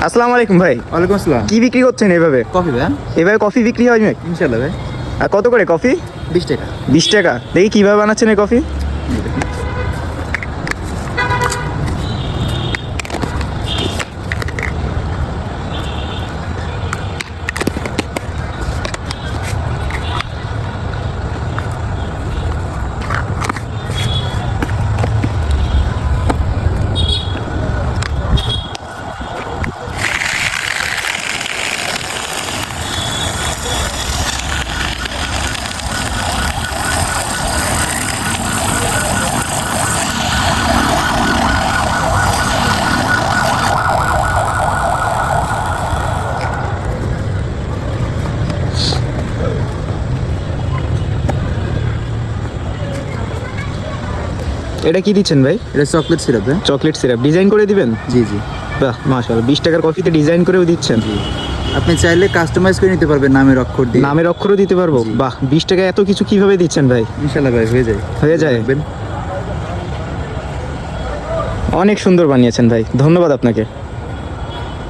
আসসালামু আলাইকুম ভাই। ওয়ালাইকুম আসসালাম। কি বিক্রি করছেন এভাবে? কফি ভাই? এভাবে কফি বিক্রি হয় ভাই? ইনশাল্লাহ ভাই। আর কত করে কফি? 20 টাকা। 20 টাকা। দেখি কিভাবে বানাচ্ছেন এই কফি। এটা কি দিচ্ছেন ভাই? এটা চকলেট সিরাপ ভাই। চকলেট সিরাপ ডিজাইন করে দিবেন? জি জি। বাহ মাশাআল্লাহ, 20 টাকার কফিতে ডিজাইন করেও দিচ্ছেন। আপনি চাইলে কাস্টমাইজ করে নিতে পারবেন নামের অক্ষর দিয়ে। নামের অক্ষরও দিতে পারবো? জি। বাহ, 20 টাকায় এত কিছু কিভাবে দিচ্ছেন ভাই? ইনশাল্লাহ ভাই হয়ে যায়। হয়ে যায়? রাখবেন। অনেক সুন্দর বানিয়েছেন ভাই, ধন্যবাদ আপনাকে।